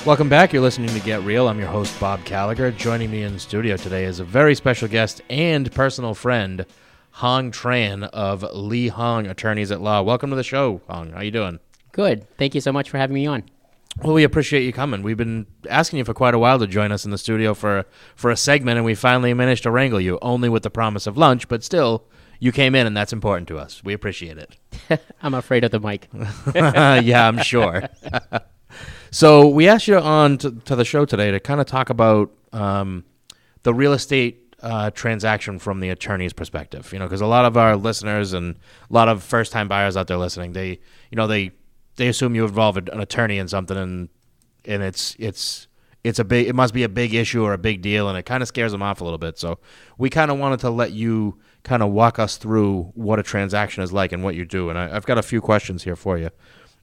Welcome back. You're listening to Get Real. I'm your host, Bob Gallagher. Joining me in the studio today is a very special guest and personal friend, Hong Tran of Lee Hong Attorneys at Law. Welcome to the show, Hong. How you doing? Good. Thank you so much for having me on. Well, we appreciate you coming. We've been asking you for quite a while to join us in the studio for a segment, and we finally managed to wrangle you, only with the promise of lunch, but still, you came in, and that's important to us. We appreciate it. I'm afraid of the mic. Yeah, I'm sure. So we asked you on to the show today to kind of talk about the real estate transaction from the attorney's perspective. You know, because a lot of our listeners and a lot of first-time buyers out there listening, they assume you involve an attorney in something, and it must be a big issue or a big deal, and it kind of scares them off a little bit. So we kind of wanted to let you kind of walk us through what a transaction is like and what you do. And I've got a few questions here for you.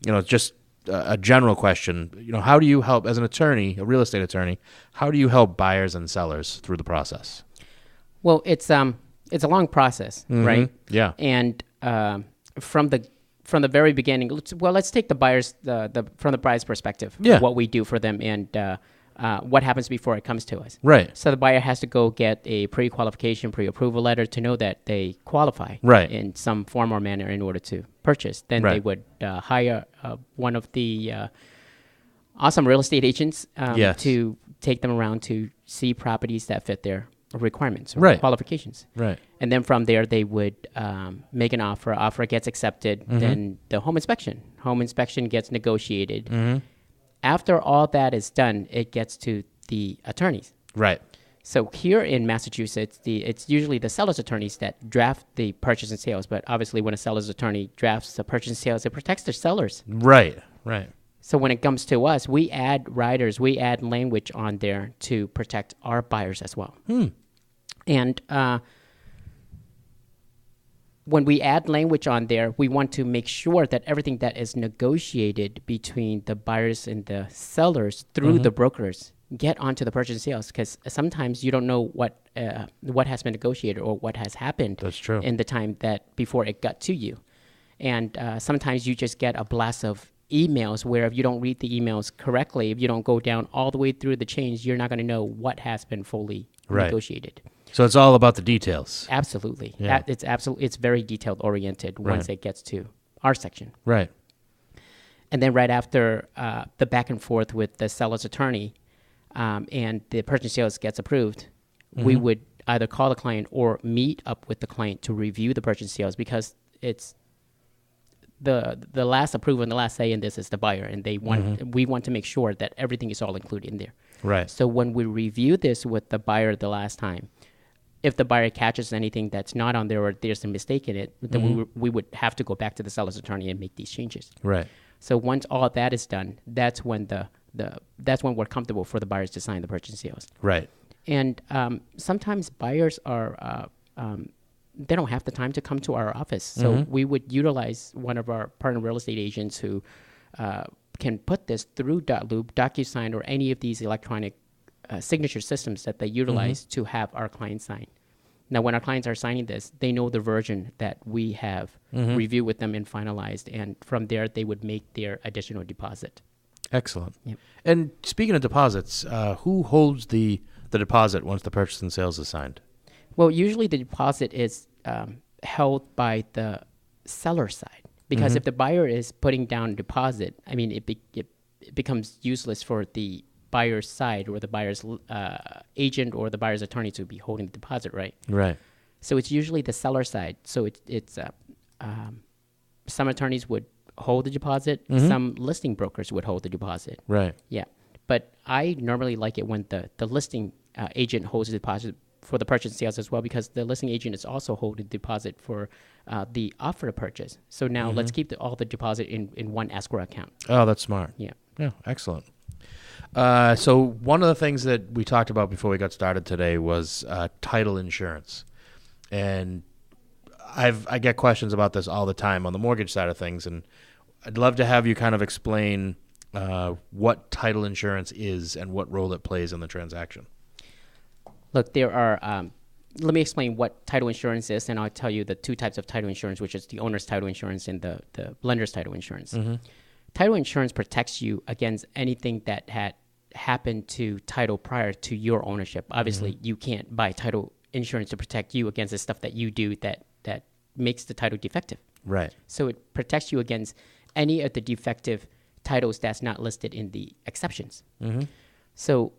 You know, just a general question. You know, how do you help as an attorney, a real estate attorney? How do you help buyers and sellers through the process? Well, it's a long process, right? Yeah. And from the very beginning, let's take the buyers from the buyer's perspective. Yeah. What we do for them and what happens before it comes to us. Right. So the buyer has to go get a pre-qualification, pre-approval letter to know that they qualify in some form or manner in order to purchase. Then they would hire one of the awesome real estate agents to take them around to see properties that fit their requirements or qualifications. Right. And then from there, they would make an offer. Offer gets accepted. Then the home inspection gets negotiated. After all that is done, it gets to the attorneys. Right. So here in Massachusetts, it's usually the seller's attorneys that draft the purchase and sales. But obviously, when a seller's attorney drafts the purchase and sales, it protects the sellers. Right. Right. So when it comes to us, we add riders, we add language on there to protect our buyers as well. And when we add language on there, we want to make sure that everything that is negotiated between the buyers and the sellers through the brokers get onto the purchase and sales, because sometimes you don't know what has been negotiated or what has happened. That's true. In the time that before it got to you. And sometimes you just get a blast of emails where if you don't read the emails correctly, if you don't go down all the way through the chains, you're not going to know what has been fully negotiated. So it's all about the details. Absolutely. Yeah. It's very detailed oriented once it gets to our section. Right. And then right after the back and forth with the seller's attorney and the purchase sales gets approved, we would either call the client or meet up with the client to review the purchase sales, because it's the last approval and the last say in this is the buyer, and we want to make sure that everything is all included in there. Right. So when we review this with the buyer the last time, if the buyer catches anything that's not on there or there's a mistake in it, then we would have to go back to the seller's attorney and make these changes. Right. So once all that is done, that's when that's when we're comfortable for the buyers to sign the purchase sales. Right. And sometimes buyers are they don't have the time to come to our office, so we would utilize one of our partner real estate agents who can put this through .loop, DocuSign, or any of these electronic signature systems that they utilize to have our clients sign. Now, when our clients are signing this, they know the version that we have reviewed with them and finalized, and from there, they would make their additional deposit. Excellent. Yep. And speaking of deposits, who holds the deposit once the purchase and sales is signed? Well, usually the deposit is held by the seller side, because if the buyer is putting down a deposit, I mean, it becomes useless for the buyer's side or the buyer's agent or the buyer's attorney to be holding the deposit, right? Right. So it's usually the seller side. So it's some attorneys would hold the deposit, some listing brokers would hold the deposit. Right. Yeah. But I normally like it when the listing agent holds the deposit for the purchase and sales as well, because the listing agent is also holding deposit for the offer to purchase. So now let's keep all the deposit in one escrow account. Oh, that's smart. Yeah. Yeah, excellent. So one of the things that we talked about before we got started today was title insurance. And I get questions about this all the time on the mortgage side of things, and I'd love to have you kind of explain what title insurance is and what role it plays in the transaction. Look, there are let me explain what title insurance is, and I'll tell you the two types of title insurance, which is the owner's title insurance and the lender's title insurance. Title insurance protects you against anything that had happened to title prior to your ownership. Obviously, you can't buy title insurance to protect you against the stuff that you do that makes the title defective. Right. So it protects you against any of the defective titles that's not listed in the exceptions. So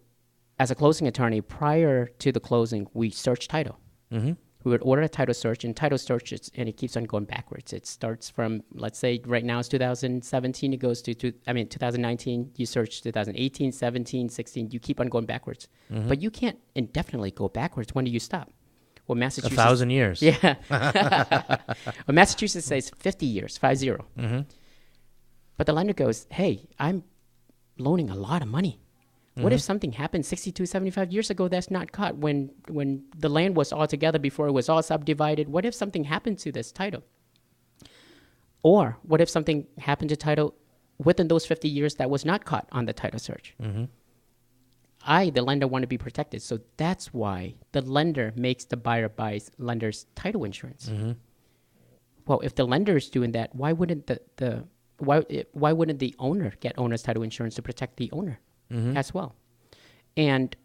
as a closing attorney, prior to the closing, we search title. We would order a title search, and title search, and it keeps on going backwards. It starts from, let's say, right now it's 2017. It goes to 2019. You search 2018, 17, 16. You keep on going backwards. But you can't indefinitely go backwards. When do you stop? Well, Massachusetts... 1,000 years. Yeah. Well, Massachusetts says 50 years, 50. But the lender goes, hey, I'm loaning a lot of money. What if something happened 62, 75 years ago that's not caught when the land was all together before it was all subdivided? What if something happened to this title? Or what if something happened to title within those 50 years that was not caught on the title search? I, the lender, want to be protected. So that's why the lender makes the buyer buys lender's title insurance. Well, if the lender is doing that, why wouldn't why wouldn't the owner get owner's title insurance to protect the owner as well? And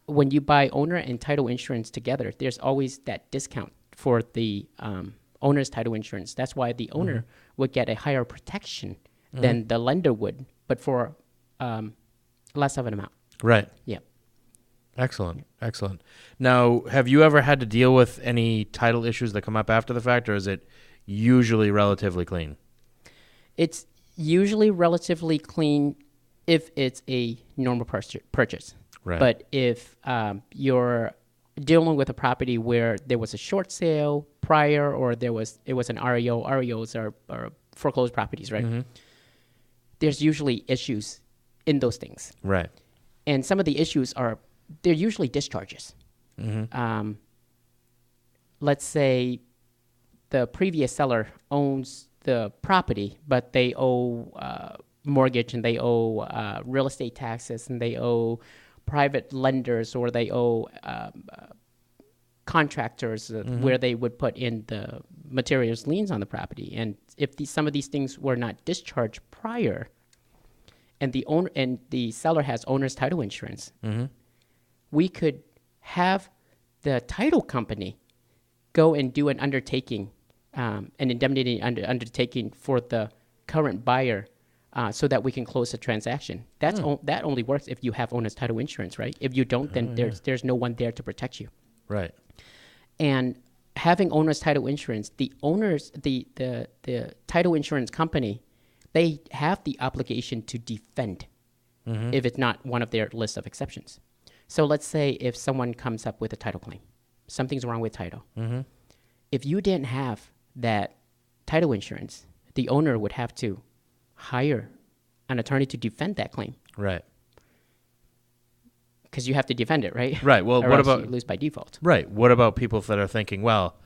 when you buy owner and title insurance together, there's always that discount for the owner's title insurance. That's why the owner would get a higher protection than the lender would, but for less of an amount. Right. Yeah. Excellent. Excellent. Now, have you ever had to deal with any title issues that come up after the fact, or is it usually relatively clean? It's usually relatively clean if it's a normal purchase. Right. But if you're dealing with a property where there was a short sale prior, or it was an REO, REOs are foreclosed properties, right? There's usually issues in those things. Right. And some of the issues they're usually discharges. Let's say the previous seller owns the property, but they owe mortgage, and they owe real estate taxes, and they owe private lenders, or they owe contractors where they would put in the materials liens on the property. And if some of these things were not discharged prior, and the owner and the seller has owner's title insurance, we could have the title company go and do an undertaking, an indemnity undertaking for the current buyer, so that we can close the transaction. That only works if you have owner's title insurance, right? If you don't, then there's no one there to protect you. Right. And having owner's title insurance, the title insurance company, they have the obligation to defend if it's not one of their list of exceptions. So let's say if someone comes up with a title claim, something's wrong with title. If you didn't have that title insurance, the owner would have to hire an attorney to defend that claim. Right. Because you have to defend it, right? Right. Well, or what else about you lose by default? Right. What about people that are thinking, well,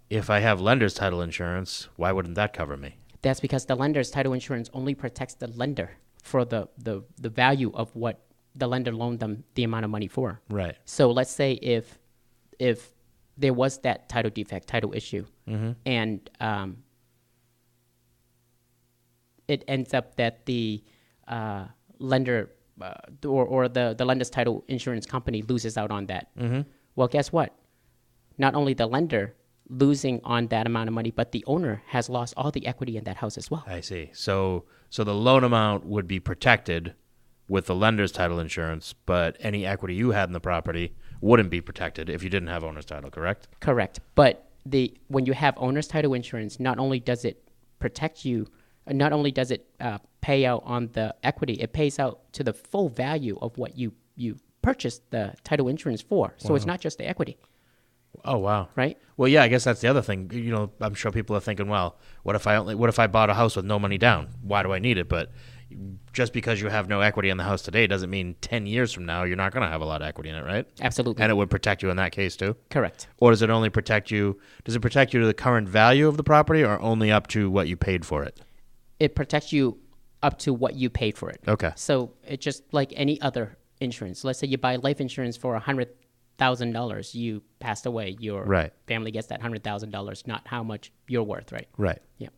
if I have lender's title insurance, why wouldn't that cover me? That's because the lender's title insurance only protects the lender for the value of what the lender loaned them the amount of money for. Right. So let's say if there was that title defect, title issue, and it ends up that the lender or the lender's title insurance company loses out on that. Well, guess what? Not only the lender losing on that amount of money, but the owner has lost all the equity in that house as well. I see. So the loan amount would be protected with the lender's title insurance, but any equity you had in the property wouldn't be protected if you didn't have owner's title, correct? Correct. But when you have owner's title insurance, not only does it protect you, not only does it pay out on the equity, it pays out to the full value of what you purchased the title insurance for. So it's not just the equity. Oh, wow. Right? Well, yeah, I guess that's the other thing. You know, I'm sure people are thinking, well, what if I bought a house with no money down? Why do I need it? But just because you have no equity in the house today doesn't mean 10 years from now you're not going to have a lot of equity in it, right? Absolutely. And it would protect you in that case too? Correct. Or does it only protect you to the current value of the property, or only up to what you paid for it? It protects you up to what you paid for it. Okay. So it's just like any other insurance. Let's say you buy life insurance for $100,000. You passed away. Your Right. family gets that $100,000, not how much you're worth, right? Right. Yeah.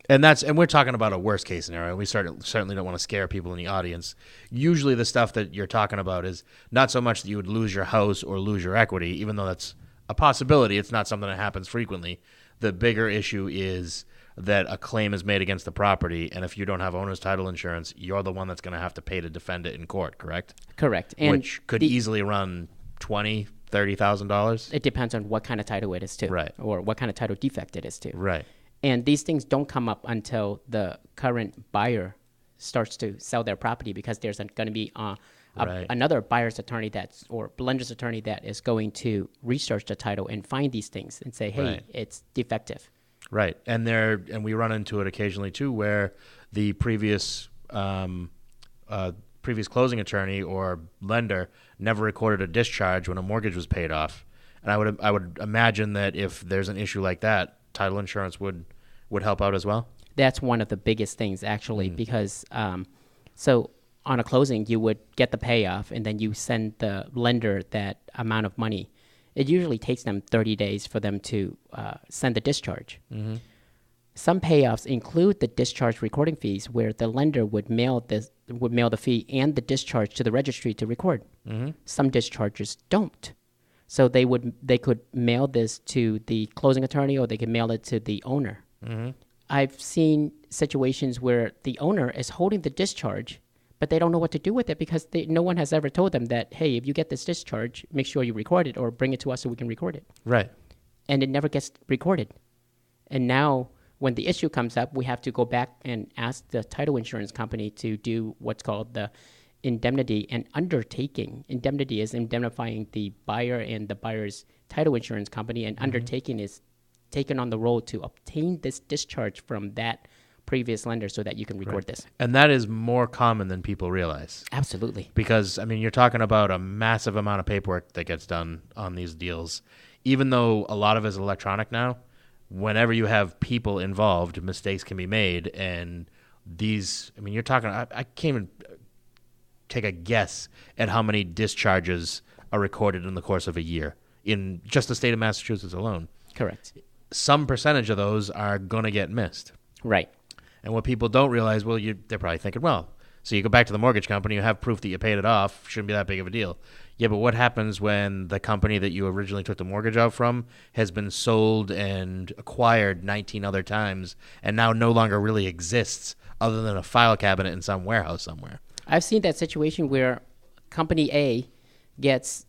And we're talking about a worst case scenario. We certainly don't want to scare people in the audience. Usually the stuff that you're talking about is not so much that you would lose your house or lose your equity, even though that's a possibility. It's not something that happens frequently. The bigger issue is that a claim is made against the property, and if you don't have owner's title insurance, you're the one that's going to have to pay to defend it in court, correct? Correct. And which could easily run $20,000, $30,000. It depends on what kind of title it is to, right? Or what kind of title defect it is to, right? And these things don't come up until the current buyer starts to sell their property, because there's going to be another buyer's attorney or lender's attorney that is going to research the title and find these things and say, hey, it's defective. Right. And we run into it occasionally too, where the previous closing attorney or lender never recorded a discharge when a mortgage was paid off. And I would imagine that if there's an issue like that, title insurance would help out as well. That's one of the biggest things, actually, because so on a closing, you would get the payoff, and then you send the lender that amount of money. It usually takes them 30 days for them to send the discharge. Mm-hmm. Some payoffs include the discharge recording fees, where the lender would mail the fee and the discharge to the registry to record. Mm-hmm. Some discharges don't. So they could mail this to the closing attorney, or they could mail it to the owner. Mm-hmm. I've seen situations where the owner is holding the discharge, but they don't know what to do with it, because no one has ever told them that, hey, if you get this discharge, make sure you record it or bring it to us so we can record it. Right. And it never gets recorded. And now when the issue comes up, we have to go back and ask the title insurance company to do what's called the indemnity and undertaking. Indemnity is indemnifying the buyer and the buyer's title insurance company, and undertaking is taking on the role to obtain this discharge from that previous lender so that you can record this. And that is more common than people realize. Absolutely. Because, I mean, you're talking about a massive amount of paperwork that gets done on these deals. Even though a lot of it is electronic now, whenever you have people involved, mistakes can be made. And these, I mean, you're talking, I can't even take a guess at how many discharges are recorded in the course of a year in just the state of Massachusetts alone. Correct. Some percentage of those are going to get missed. Right. And what people don't realize, they're probably thinking, well, so you go back to the mortgage company, you have proof that you paid it off, shouldn't be that big of a deal. Yeah, but what happens when the company that you originally took the mortgage out from has been sold and acquired 19 other times and now no longer really exists other than a file cabinet in some warehouse somewhere? I've seen that situation where company A gets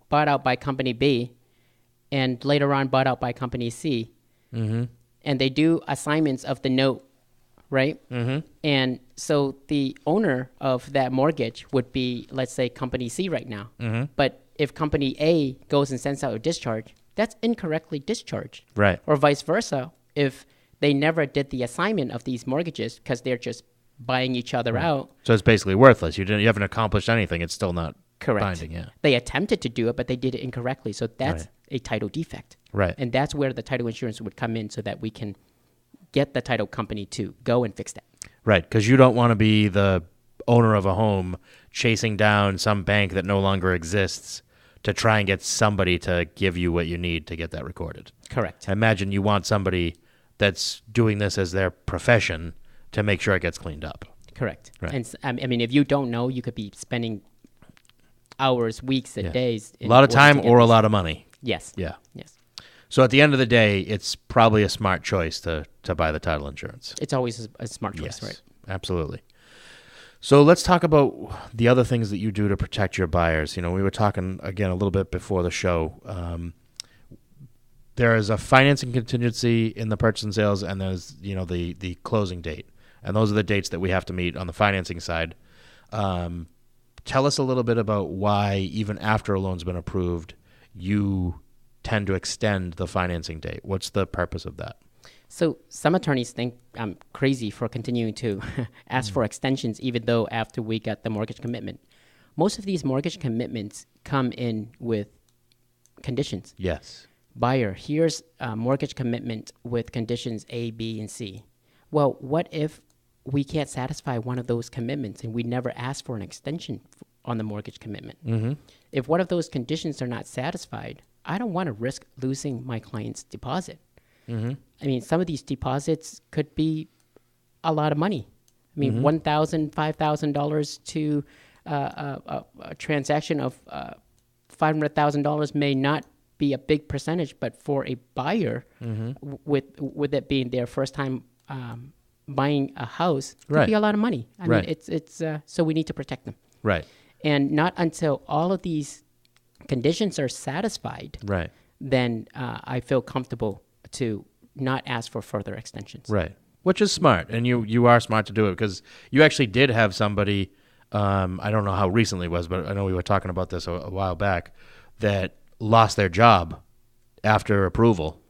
bought out by company B and later on bought out by company C. Mm-hmm. And they do assignments of the note, right? Mm-hmm. And so the owner of that mortgage would be, let's say, company C right now. Mm-hmm. But if company A goes and sends out a discharge, that's incorrectly discharged. Right. Or vice versa. If they never did the assignment of these mortgages because they're just buying each other out. So it's basically worthless. You haven't accomplished anything. It's still not correct. Binding. Yeah. They attempted to do it, but they did it incorrectly. So that's a title defect. Right. And that's where the title insurance would come in so that we can get the title company to go and fix that. Right, because you don't want to be the owner of a home chasing down some bank that no longer exists to try and get somebody to give you what you need to get that recorded. Correct. I imagine you want somebody that's doing this as their profession to make sure it gets cleaned up. Correct. Right. And I mean, if you don't know, you could be spending hours, weeks, and days. A lot of time or a lot of money. Yes. Yeah. Yes. So at the end of the day, it's probably a smart choice to buy the title insurance. It's always a smart choice, yes, right? Absolutely. So let's talk about the other things that you do to protect your buyers. You know, we were talking, again, a little bit before the show. There is a financing contingency in the purchase and sales, and there's, the closing date. And those are the dates that we have to meet on the financing side. Tell us a little bit about why, even after a loan's been approved, you tend to extend the financing date. What's the purpose of that? So some attorneys think I'm crazy for continuing to ask for extensions even though after we got the mortgage commitment. Most of these mortgage commitments come in with conditions. Yes. Buyer, here's a mortgage commitment with conditions A, B, and C. Well, what if we can't satisfy one of those commitments and we never ask for an extension on the mortgage commitment? Mm-hmm. If one of those conditions are not satisfied, I don't want to risk losing my client's deposit. I mean, some of these deposits could be a lot of money. I mean, $1,000, $5,000 to a transaction of $500,000 may not be a big percentage, but for a buyer, with it being their first time buying a house, could be a lot of money. I mean, it's so we need to protect them. Right. And not until all of these conditions are satisfied, then I feel comfortable to not ask for further extensions. Right. Which is smart, and you are smart to do it, because you actually did have somebody, I don't know how recently it was, but I know we were talking about this a while back, that lost their job after approval.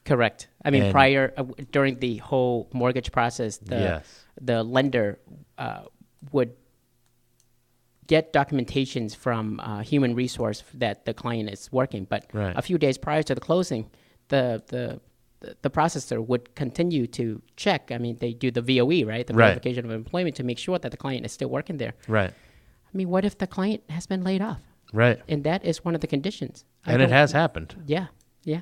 Correct. I mean, prior, during the whole mortgage process, the lender would get documentations from human resource that the client is working, but a few days prior to the closing, the processor would continue to check. I mean, they do the VOE, right? The verification of employment, to make sure that the client is still working there. Right. I mean, what if the client has been laid off? Right. And that is one of the conditions. And it has happened. Yeah. Yeah.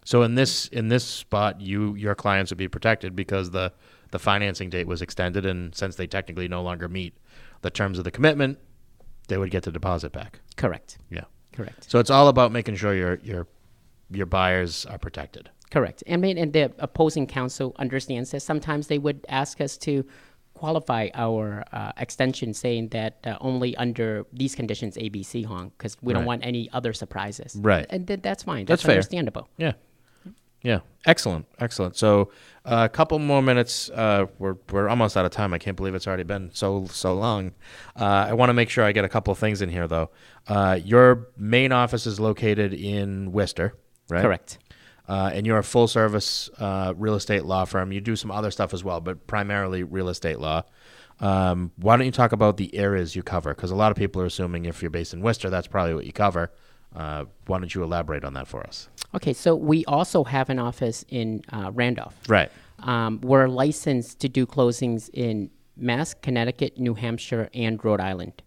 So in this spot, your clients would be protected because the financing date was extended, and since they technically no longer meet the terms of the commitment, they would get the deposit back. Correct. Yeah. Correct. So it's all about making sure your buyers are protected. Correct. I mean, and the opposing counsel understands this. Sometimes they would ask us to qualify our extension, saying that only under these conditions A, B, C, Hong, because we don't want any other surprises. Right. And that's fine. That's fair. Understandable. Yeah. Yeah. Excellent. Excellent. So a couple more minutes. We're almost out of time. I can't believe it's already been so long. I want to make sure I get a couple of things in here, though. Your main office is located in Worcester, right? Correct. And you're a full-service real estate law firm. You do some other stuff as well, but primarily real estate law. Why don't you talk about the areas you cover? Because a lot of people are assuming if you're based in Worcester, that's probably what you cover. Why don't you elaborate on that for us? Okay, so we also have an office in Randolph. Right. We're licensed to do closings in Mass, Connecticut, New Hampshire, and Rhode Island.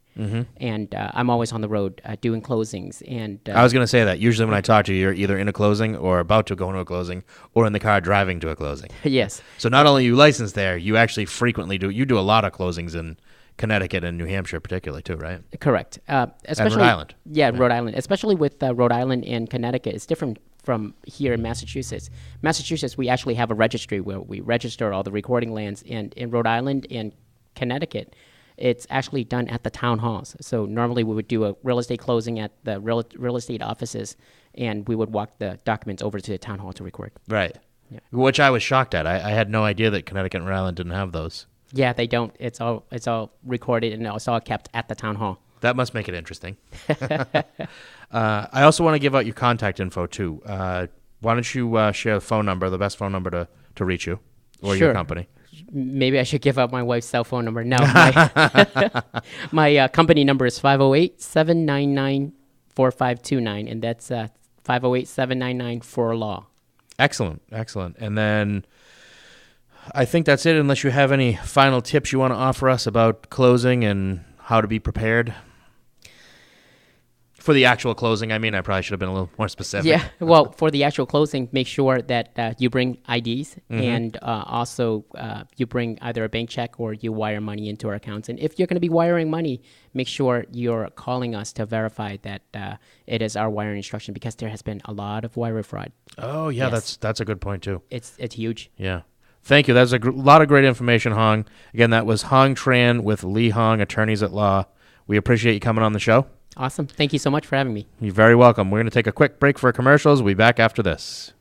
And I'm always on the road doing closings. And I was going to say that. Usually when I talk to you, you're either in a closing or about to go into a closing or in the car driving to a closing. Yes. So not only are you licensed there, you actually frequently do a lot of closings in Connecticut and New Hampshire particularly too, right? Correct. Especially, and Rhode Island. Yeah, Rhode Island. Especially with Rhode Island and Connecticut. It's different from here in Massachusetts. Massachusetts, we actually have a registry where we register all the recording lands. And in Rhode Island and Connecticut, it's actually done at the town halls. So normally we would do a real estate closing at the real estate offices, and we would walk the documents over to the town hall to record. Right. Yeah. Which I was shocked at. I had no idea that Connecticut and Rhode Island didn't have those. Yeah, they don't. It's all recorded, and it's all kept at the town hall. That must make it interesting. I also want to give out your contact info too. Why don't you share the phone number, the best phone number to reach you or your company? Maybe I should give out my wife's cell phone number. No, my company number is 508-799-4529, and that's 508-799-4LAW. Excellent, excellent. And then I think that's it, unless you have any final tips you want to offer us about closing and how to be prepared. For the actual closing, I mean, I probably should have been a little more specific. Yeah, well, for the actual closing, make sure that you bring IDs and also you bring either a bank check or you wire money into our accounts. And if you're going to be wiring money, make sure you're calling us to verify that it is our wiring instruction, because there has been a lot of wire fraud. Oh, yeah, yes. That's a good point, too. It's huge. Yeah. Thank you. That's a lot of great information, Hong. Again, that was Hong Tran with Lee Hong, Attorneys at Law. We appreciate you coming on the show. Awesome. Thank you so much for having me. You're very welcome. We're going to take a quick break for commercials. We'll be back after this.